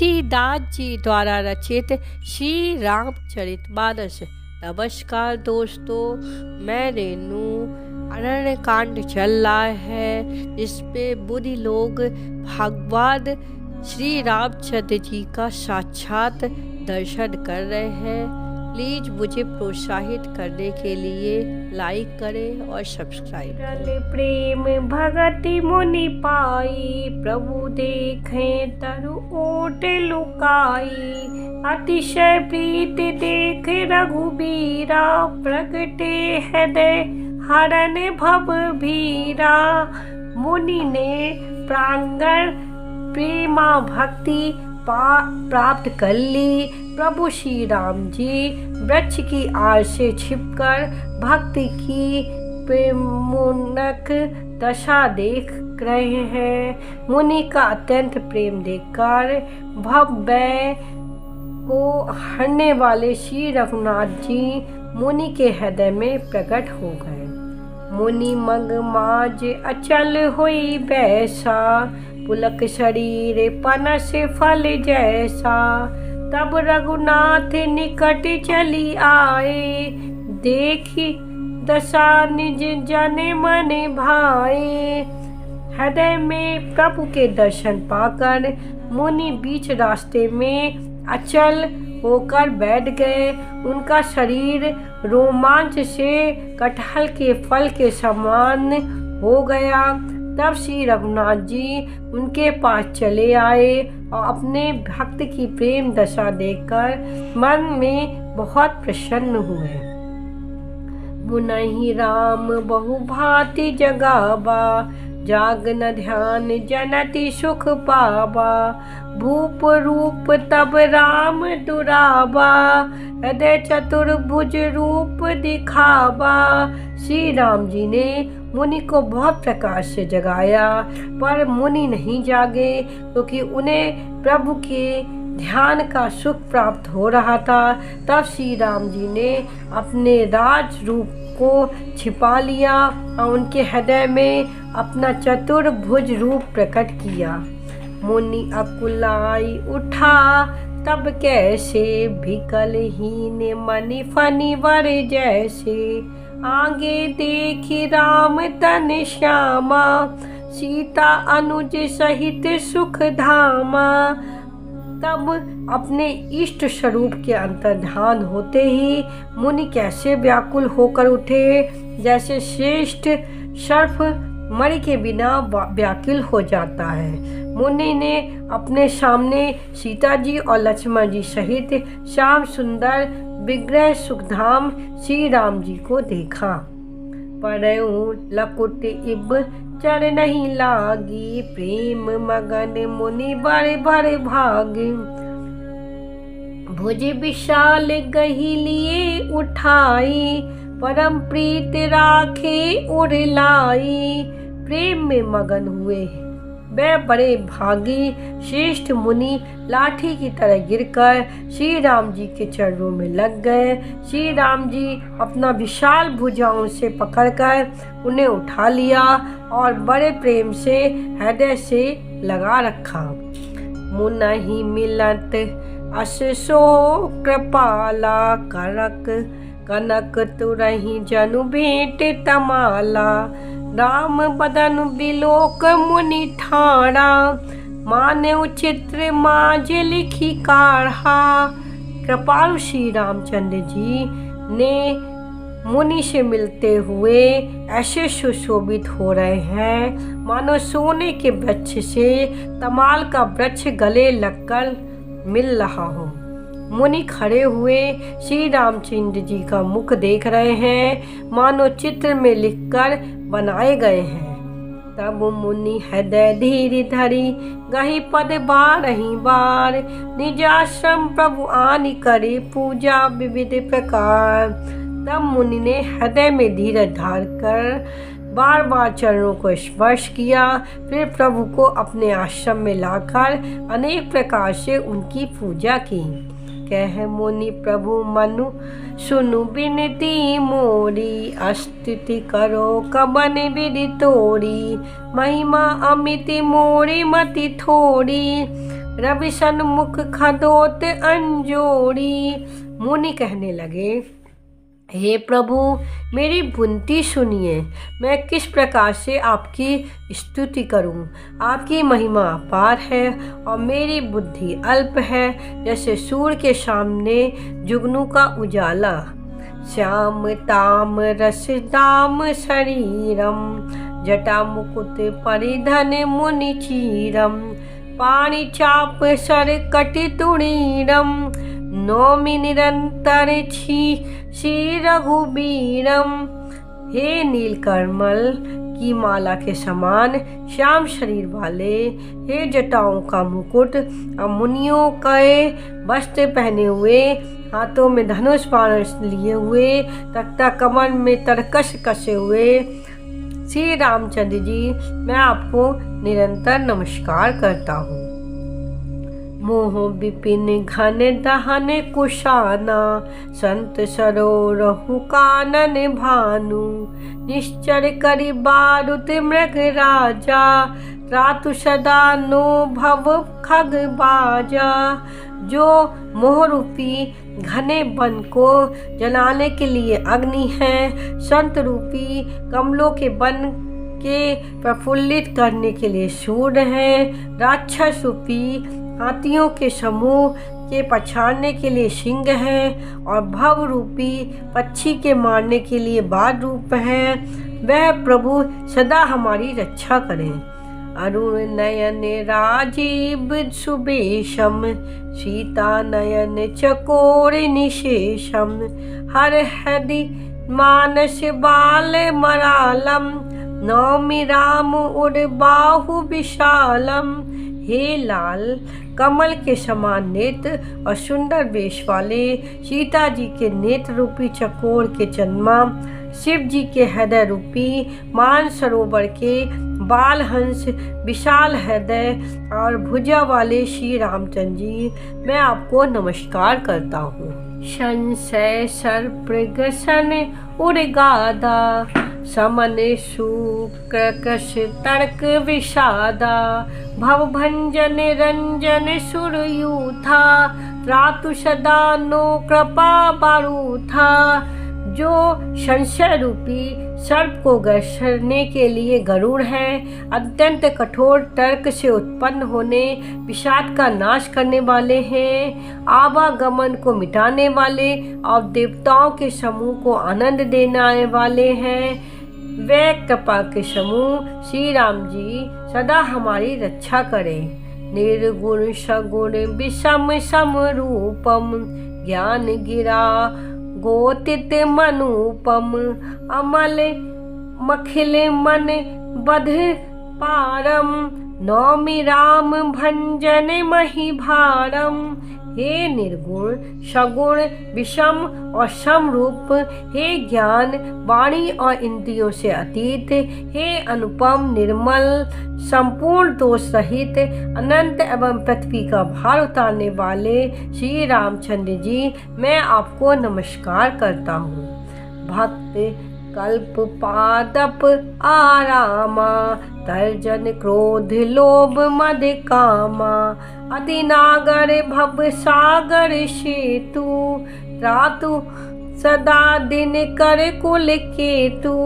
तुलसी दास जी द्वारा रचित श्री रामचरितमानस। नमस्कार दोस्तों, मैं रेनू। अरण्य कांड चल रहा है जिसपे बुरी लोग भगवान श्री रामचंद्र जी का साक्षात दर्शन कर रहे हैं। प्लीज मुझे प्रोत्साहित करने के लिए लाइक करें और सब्सक्राइब करें। प्रेम भगति मुनि पाई, प्रभु देखें तरु ओट लुकाई। अतिशय प्रीत देख रघुबीरा, प्रगटे हृदय हरन भव भीरा। मुनि ने प्रांगण प्रेमा भक्ति प्राप्त कर ली। प्रभु श्री राम जी वृक्ष की आड़ से छिपकर भक्ति की प्रेमोन्नत दशा देख रहे हैं। मुनि का अत्यंत प्रेम देखकर भवभय को हरने वाले श्री रघुनाथ जी मुनि के हृदय में प्रकट हो गए। मुनि मग माज अचल हुई बैसा, पुलक शरीर पनस फल जैसा। तब रघुनाथ निकट चली आए, देखी दशा निज जन मन भाए। हृदय में प्रभु के दर्शन पाकर मुनि बीच रास्ते में अचल होकर बैठ गए। उनका शरीर रोमांच से कटहल के फल के समान हो गया। तब श्री रघुनाथ जी उनके पास चले आए और अपने भक्त की प्रेम दशा देखकर मन में बहुत प्रसन्न हुए। मुनहि राम बहु भांति जगावा, जागन ध्यान जनति सुख पावा। भूप रूप तब राम दुरावा, हृदय चतुर्भुज रूप दिखावा। श्री राम जी ने मुनि को बहुत प्रकाश से जगाया, पर मुनि नहीं जागे क्योंकि उन्हें प्रभु के ध्यान का सुख प्राप्त हो रहा था। तब श्री राम जी ने अपने राज रूप को छिपा लिया और उनके हृदय में अपना चतुर्भुज रूप प्रकट किया। मुनि अकुलाई उठा तब कैसे, विकलहीन मनि फनि वर जैसे। आगे देखी राम तन श्यामा, सीता अनुज सहित सुख धामा। तब अपने इष्ट स्वरूप के अंतर्धान होते ही मुनि कैसे व्याकुल होकर उठे, जैसे श्रेष्ठ सर्प मणि के बिना व्याकुल हो जाता है। मुनि ने अपने सामने सीता जी और लक्ष्मण जी सहित श्याम सुंदर विग्रह सुखधाम श्री राम जी को देखा। परऊ लकुट इब चर नहीं लागी, प्रेम मगन मुनि बड़े बड़े भागे। भुज विशाल गही लिए उठाई, परम प्रीत राखे उड़ लाई। प्रेम में मगन हुए वे बड़े भागी श्रेष्ठ मुनि लाठी की तरह गिरकर श्री राम जी के चरणों में लग गए। श्री राम जी अपना विशाल भुजाओं से पकड़कर उन्हें उठा लिया और बड़े प्रेम से हृदय से लगा रखा। मुनहि मिलत असो कृपाला, करक कनक तुरहि जनु भेंट तमाला। राम बदन बिलोक मुनि ठाड़ा, माने चित्र माज लिखी काढ़ा। कृपालु श्री रामचंद्र जी ने मुनि से मिलते हुए ऐसे सुशोभित हो रहे हैं मानो सोने के वृक्ष से तमाल का वृक्ष गले लगकर मिल रहा हो। मुनि खड़े हुए श्री रामचंद्र जी का मुख देख रहे हैं मानो चित्र में लिखकर बनाए गए हैं। तब मुनि हृदय धीर धरी, गही पद बारही बार। निजाश्रम प्रभु आनि करे, पूजा विविध प्रकार। तब मुनि ने हृदय में धीरज धार कर बार बार चरणों को स्पर्श किया, फिर प्रभु को अपने आश्रम में लाकर अनेक प्रकार से उनकी पूजा की। कह मुनि प्रभु मनु सुनु बिनती मोरी, स्तुति करो कबन विधि तोरी। महिमा अमित मोरी मति थोड़ी, रवि सन्मुख खदोत अंजोरी। मुनि कहने लगे, हे प्रभु, मेरी विनती सुनिए। मैं किस प्रकार से आपकी स्तुति करूं? आपकी महिमा अपार है और मेरी बुद्धि अल्प है, जैसे सूर्य के सामने जुगनू का उजाला। श्याम ताम रस दाम शरीरम, जटा मुकुट परिधन मुनि चीरम। पाणि चाप सर कटि तुणीरम, नौमि निरंतर श्री रघुबीरम। हे नीलकमल की माला के समान श्याम शरीर वाले, हे जटाओं का मुकुट और मुनियों के वस्त्र पहने हुए, हाथों में धनुष बाण लिए हुए, तख्ता कमर में तरकश कसे हुए श्री रामचंद्र जी, मैं आपको निरंतर नमस्कार करता हूँ। मोह विपिन घन दहन कुशाना, संत सरोरहु कानन भानु। निश्चर करि बारुद मृग राजा, त्रातु सदा नो भव खग बाजा। जो मोह रूपी घने वन को जलाने के लिए अग्नि है, संत रूपी कमलों के वन के प्रफुल्लित करने के लिए सूर्य है, राक्षस रूपी हाथियों के समूह के पछाड़ने के लिए सिंह है और भव रूपी पक्षी के मारने के लिए बाज रूप है। वह प्रभु सदा हमारी रक्षा करें। अरुण नयन राजीव सुबेशम, सीता नयन चकोर निशेषम। हर हृदि मानस बाल मरालम, नौमि राम उर बाहु विशालम। हे लाल कमल के समान नेत्र और सुंदर वेश वाले, सीता जी के नेत्र रूपी चकोर के चंद्रमा, शिव जी के हृदय रूपी मान सरोवर के बाल हंस, विशाल हृदय और भुजा वाले श्री रामचंद्र जी, मैं आपको नमस्कार करता हूँ। संशय सर्पगसन उर्गादा, समन सुकर्कश तर्क विषादा। भवभंजन रंजन सुरयूथा, त्रातु सदा नो कृपा बारूथा। जो संशय रूपी सर्प को ग्रसने के लिए गरुड़ है, अत्यंत कठोर तर्क से उत्पन्न होने विषाद का नाश करने वाले हैं, आवागमन को मिटाने वाले और देवताओं के समूह को आनंद देने वाले हैं। वे कृपा के समूह श्री राम जी सदा हमारी रक्षा करें। निर्गुण सगुण विषम सम रूपम, ज्ञान गिरा गोतित मनूपम। अमल मखिल मन बध पारम, नौमि राम भंजन मही भारम। हे निर्गुण सगुण विषम और समरूप, हे ज्ञान वाणी और इंद्रियों से अतीत, हे अनुपम निर्मल संपूर्ण दोष रहित, अनंत एवं पृथ्वी का भार उतारने वाले श्री रामचंद्र जी, मैं आपको नमस्कार करता हूँ। भक्त कल्प पादप आरामा, तर्जन क्रोध लोभ मद कामा। अतिनागर भव सागर सेतु, त्रातु सदा दिन कर कुल केतु।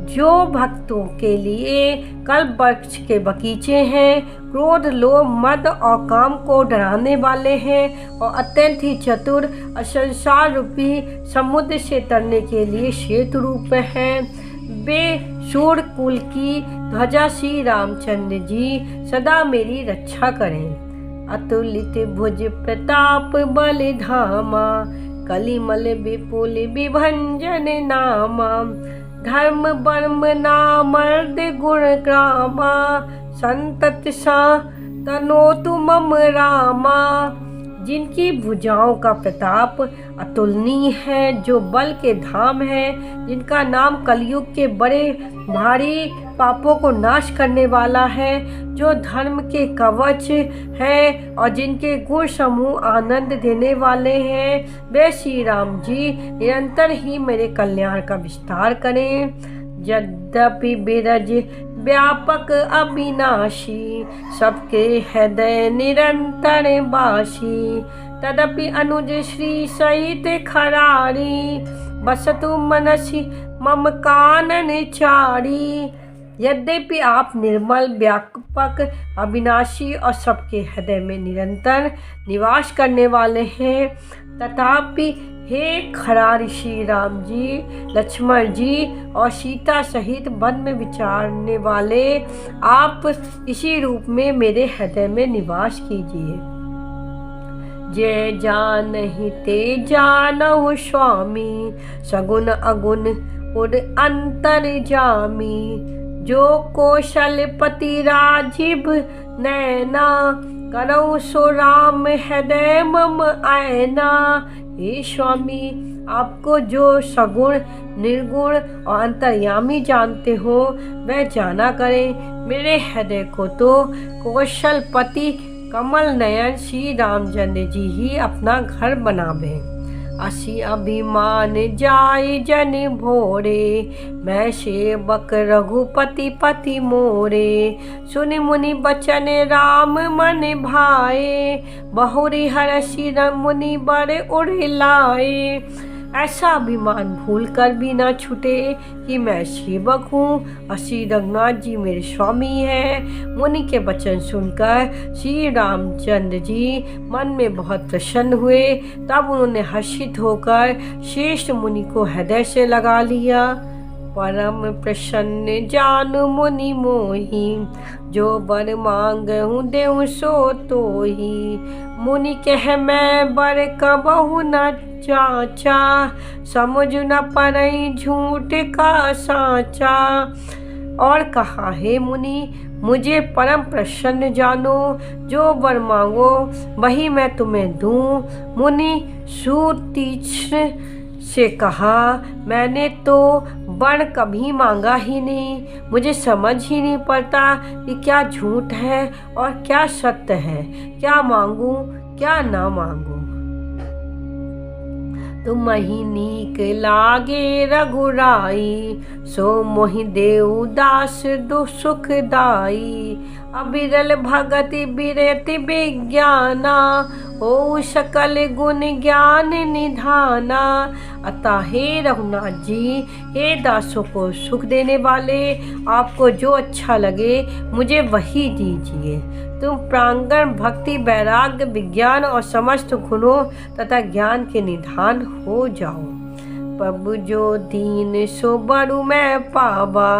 जो भक्तों के लिए कल्प वृक्ष के बगीचे हैं, क्रोध लोभ मद और काम को डराने वाले हैं और अत्यंत ही चतुर और संसार रूपी समुद्र से तरने के लिए सेतु रूप हैं। वे सूर्य कुल की ध्वजा श्री रामचंद्र जी सदा मेरी रक्षा करें। अतुलित भुज प्रताप बल धामा, कलिमल विपुल विभंजन नामा। धर्म वर्म नामर्द गुण ग्रामा, संतत सा तनोतु मम रामा। जिनकी भुजाओं का प्रताप अतुलनीय है, जो बल के धाम है, जिनका नाम कलयुग के बड़े भारी पापों को नाश करने वाला है, जो धर्म के कवच है और जिनके गुण समूह आनंद देने वाले हैं, वे श्री राम जी निरंतर ही मेरे कल्याण का विस्तार करें। यद्यपि बिरज व्यापक अविनाशी, सबके हृदय निरंतर वासी। तदपि अनुज श्री सहित खरारी, बसतु मनसि मम कानन चारी। यद्यपि आप निर्मल व्यापक अविनाशी और सबके हृदय में निरंतर निवास करने वाले हैं, तथापि हे खरारी श्री राम जी, लक्ष्मण जी और सीता सहित वन में विचरने वाले, आप इसी रूप में मेरे हृदय में निवास कीजिए। जय जानहि ते जानहु स्वामी, सगुन अगुन उर अंतर जामी। जो कौशलपति राजीव नैना, करौ सो राम हृदय मम आयना। हे स्वामी, आपको जो सगुण निर्गुण और अंतर्यामी जानते हो वह जाना करें। मेरे हृदय को तो कौशलपति कमल नयन श्री रामचंद्र जी ही अपना घर बनावे। असी अभिमान जाय जन भोरे, मैं सेवक रघुपति पति मोरे। सुनि मुनि बचन राम मन भाए, बहुरी हरषि मुनि बर उड़िलाए। ऐसा अभिमान भूल कर भी ना छूटे कि मैं सेवक हूँ और श्री रघुनाथ जी मेरे स्वामी हैं। मुनि के वचन सुनकर श्री रामचंद्र जी मन में बहुत प्रसन्न हुए। तब उन्होंने हर्षित होकर श्रेष्ठ मुनि को हृदय से लगा लिया। परम प्रसन्न जानु मुनि मोही, जो बर मांगहु देहु सो तोही। मुनि कह मैं बर कबहु न चाचा, समझ न परई झूठ का साचा। और कहा, हे मुनि, मुझे परम प्रसन्न जानो, जो वर मांगो वही मैं तुम्हें दूं। मुनि सुतीक्ष्ण से कहा, मैंने तो वर कभी मांगा ही नहीं, मुझे समझ ही नहीं पड़ता कि क्या झूठ है और क्या सत्य है, क्या मांगूं क्या ना मांगूं। तुम ही नीक लागे रघुराई, सो मोहि देऊ दास दु सुखदाई। अबिरल भगति बिरति विज्ञाना, ओ सकल गुण ज्ञान निधाना। अतः हे रघुनाथ जी, हे दासों को सुख देने वाले, आपको जो अच्छा लगे मुझे वही दीजिए। तुम प्रांगण भक्ति वैराग्य विज्ञान और समस्त गुणों तथा ज्ञान के निधान हो जाओ। प्रभु जो दीन सो बरु मैं पावा,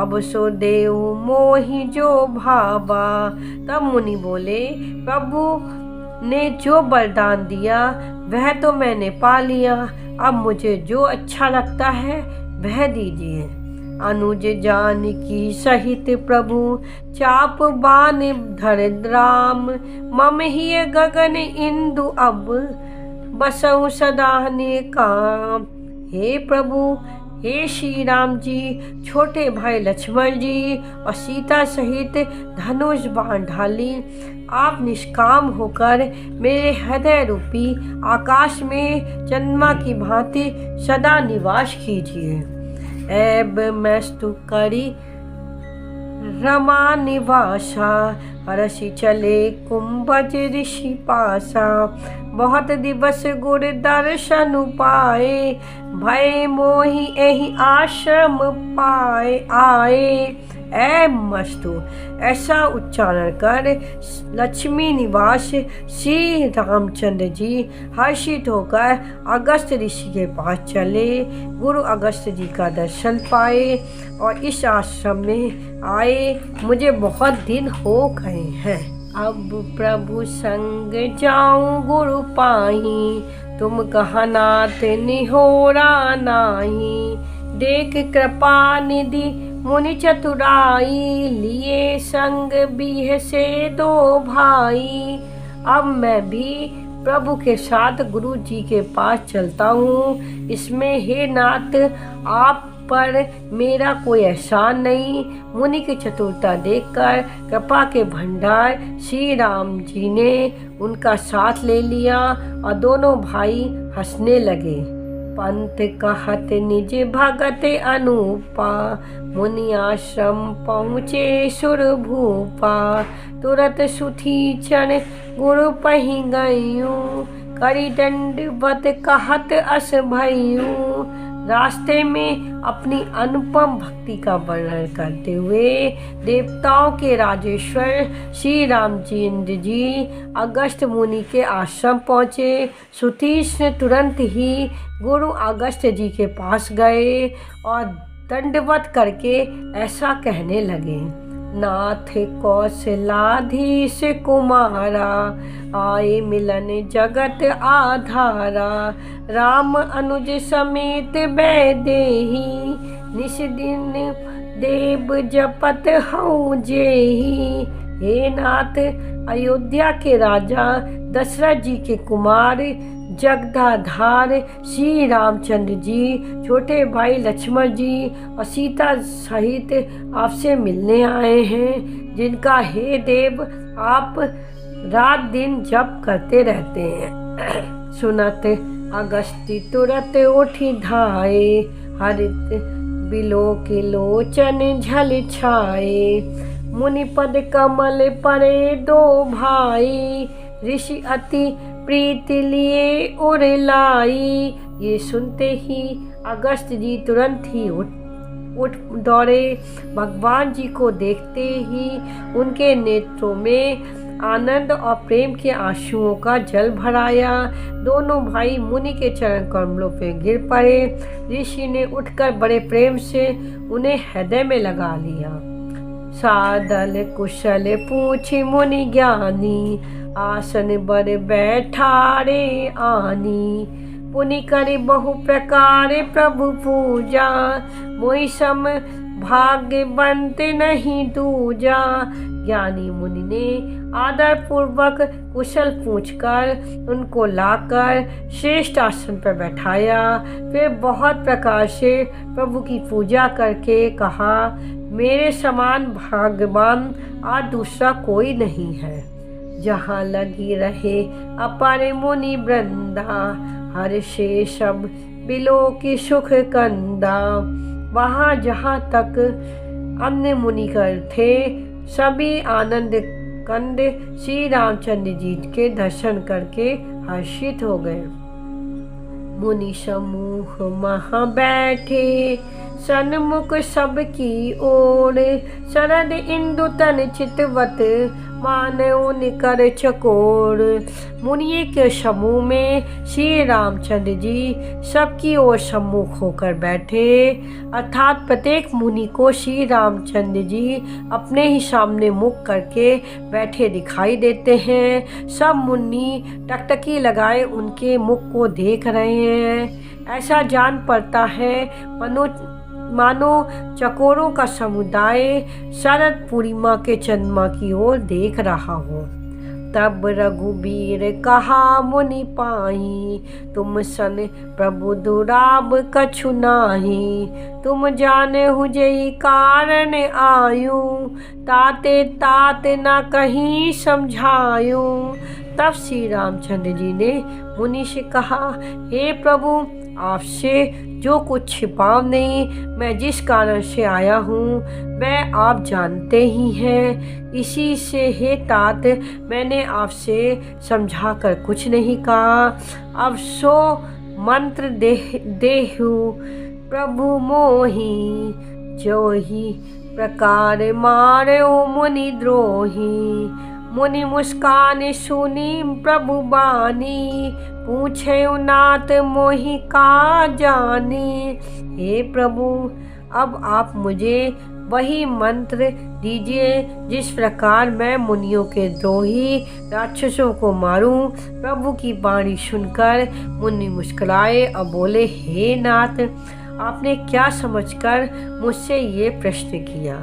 अब सो देव मोहि जो भावा। तब मुनि बोले, प्रभु ने जो वरदान दिया वह तो मैंने पा लिया, अब मुझे जो अच्छा लगता है वह दीजिए। अनुज जानकी सहित प्रभु, चाप बान धर राम। मम ही गगन इंदु अब, बसहु सदा ने काम। हे प्रभु, हे श्री राम जी, छोटे भाई लक्ष्मण जी और सीता सहित धनुष बाण ढाली आप निष्काम होकर मेरे हृदय रूपी आकाश में चंद्रमा की भांति सदा निवास कीजिए। ऐब मस्तु करी रमा निवासा, हरषि चले कुंभज ऋषि पासा। बहुत दिवस गुर दर्शन पाए, भय मोहि एहि आश्रम पाए आए। ऐ मस्तु, ऐसा उच्चारण कर लक्ष्मी निवास श्री रामचंद्र जी हर्षित होकर अगस्त ऋषि के पास चले। गुरु अगस्त जी का दर्शन पाए और इस आश्रम में आए। मुझे बहुत दिन हो गए हैं, अब प्रभु संग जाऊं गुरु पाही। तुम कहा नाथ निहोरा नाही, देख कृपा निधि मुनि चतुराई। लिए संग बीह से दो भाई, अब मैं भी प्रभु के साथ गुरु जी के पास चलता हूँ। इसमें हे नाथ, आप पर मेरा कोई एहसान नहीं। मुनि की चतुरता देखकर कृपा के भंडार श्री राम जी ने उनका साथ ले लिया और दोनों भाई हंसने लगे। पंत कहत निज भगत अनूपा, मुनि आश्रम पहुँचे सुर भूपा। तुरत सुथी चरण गुरु पहि गयूं, करी दंडवत कहत अस भयूं। रास्ते में अपनी अनुपम भक्ति का वर्णन करते हुए देवताओं के राजेश्वर श्री रामचंद्र जी अगस्त मुनि के आश्रम पहुँचे। सुतीश ने तुरंत ही गुरु अगस्त जी के पास गए और दंडवत करके ऐसा कहने लगे, नाथ कौशलाधीश कुमारा, आए मिलन जगत आधारा। राम अनुज समेत बैदेही, निश दिन देव जपत हऊँ जेही। हे नाथ, अयोध्या के राजा दशरथ जी के कुमार जगदाधार श्री रामचंद्र जी, छोटे भाई लक्ष्मण जी और सीता सहित आपसे मिलने आए हैं, जिनका हे देव आप रात दिन जप करते रहते हैं। सुनत अगस्ती तुरत उठी धाये, हरित बिलो के लोचन झल छाए। मुनि पद कमल परे दो भाई, ऋषि अति प्रीति लिए उड़ लाई। ये सुनते ही अगस्त जी तुरंत ही उठ दौड़े। भगवान जी को देखते ही उनके नेत्रों में आनंद और प्रेम के आंसुओं का जल भराया। दोनों भाई मुनि के चरण कमलों पे गिर पड़े। ऋषि ने उठकर बड़े प्रेम से उन्हें हृदय में लगा लिया। सादल कुशल पूछी मुनि ज्ञानी, आसन बर बैठारे आनी। पुनि करे बहु प्रकार प्रभु पूजा, मोहि सम भाग्यवंत नहीं दूजा। ज्ञानी मुनि ने आदर पूर्वक कुशल पूछकर उनको लाकर श्रेष्ठ आसन पर बैठाया। फिर बहुत प्रकार से प्रभु की पूजा करके कहा, मेरे समान भाग्यवान आज दूसरा कोई नहीं है। जहाँ लगी रहे अपार मुनि वृंदा, हर से सब बिलो की सुख कंदा। वहाँ जहाँ तक अन्य मुनिकर थे, सभी आनंद कंद श्री रामचंद्र जी के दर्शन करके हर्षित हो गए। मुनि समूह महा बैठे, सन्मुख सबकी ओर। शरद इंदु तन चितवत, मानव निकर चकोर। मुनिये के समूह में श्री रामचंद्र जी सबकी ओर सम्मुख होकर बैठे, अर्थात प्रत्येक मुनि को श्री रामचंद्र जी अपने ही सामने मुख करके बैठे दिखाई देते हैं। सब मुनि टकटकी लगाए उनके मुख को देख रहे हैं। ऐसा जान पड़ता है मानो चकोरों का समुदाय शरद पूर्णिमा के चंद्रमा की ओर देख रहा हो। तब रघुबीर कहा मुनि पाई, तुम सन प्रभु दुराब कछु नाही। तुम जाने हु जेहि कारण आयु, ताते तात न कहीं समझायु। तब श्री रामचंद्र जी ने मुनि से कहा, हे प्रभु, आपसे जो कुछ छिपाव नहीं। मैं जिस कारण से आया हूँ वह आप जानते ही हैं। इसी से हे तात, मैंने आपसे समझा कर कुछ नहीं कहा। अब सो मंत्र देहु प्रभु मोहि, जो ही प्रकार मारो मुनि द्रोही। मुनि मुस्कान सुनी प्रभु बानी, पूछे नाथ मोहि का जानी। हे प्रभु, अब आप मुझे वही मंत्र दीजिए जिस प्रकार मैं मुनियों के द्रोही राक्षसों को मारूं। प्रभु की वाणी सुनकर मुनि मुस्कुराए और बोले, हे नाथ, आपने क्या समझकर मुझसे ये प्रश्न किया?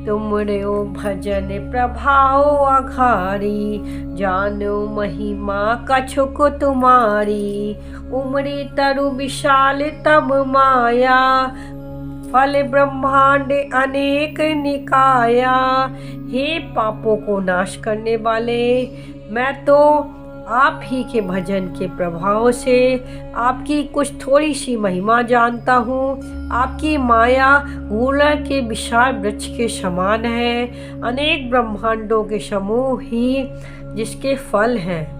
तुमरो भजन प्रभाव अघारी, जानो महिमा कछुक तुम्हारी। उमरी तरु विशाल तब माया, फल ब्रह्मांड अनेक निकाया। हे पापों को नाश करने वाले, मैं तो आप ही के भजन के प्रभाव से आपकी कुछ थोड़ी सी महिमा जानता हूँ। आपकी माया गूलर के विशाल वृक्ष के समान है, अनेक ब्रह्मांडों के समूह ही जिसके फल हैं।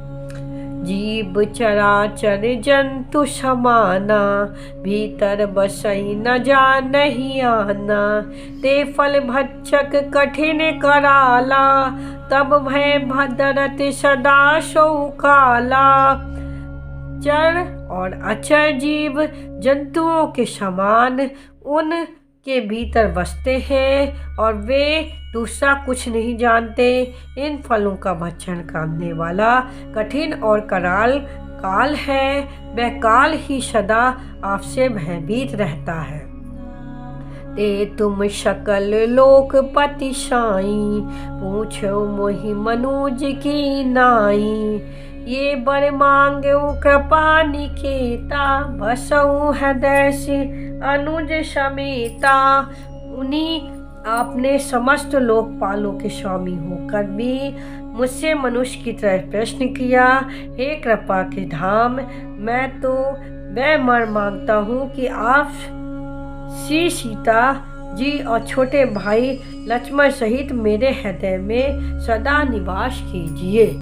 जीव चराचर जंतु समाना, भीतर बसई न जानहि आना। ते फल भक्षक कठिन कराला, तब भय भदरत सदा सो काला। चर और अचर जीव जंतुओं के समान उनके भीतर बसते हैं और वे दूसरा कुछ नहीं जानते। इन फलों का भक्षण करने वाला कठिन और कराल काल है, वह काल ही सदा आपसे भयभीत रहता है। ते तुम सकल लोकपति साई, पूछो मोहि मनुज की नाई। ये बर मांगो कृपा निकेता, बसऊ हृदय से अनुज समेता। उन्हीं आपने समस्त लोकपालों के स्वामी होकर भी मुझसे मनुष्य की तरह प्रश्न किया। हे कृपा के धाम, मैं तो वह वर मांगता हूँ कि आप श्री सीता जी और छोटे भाई लक्ष्मण सहित मेरे हृदय में सदा निवास कीजिए।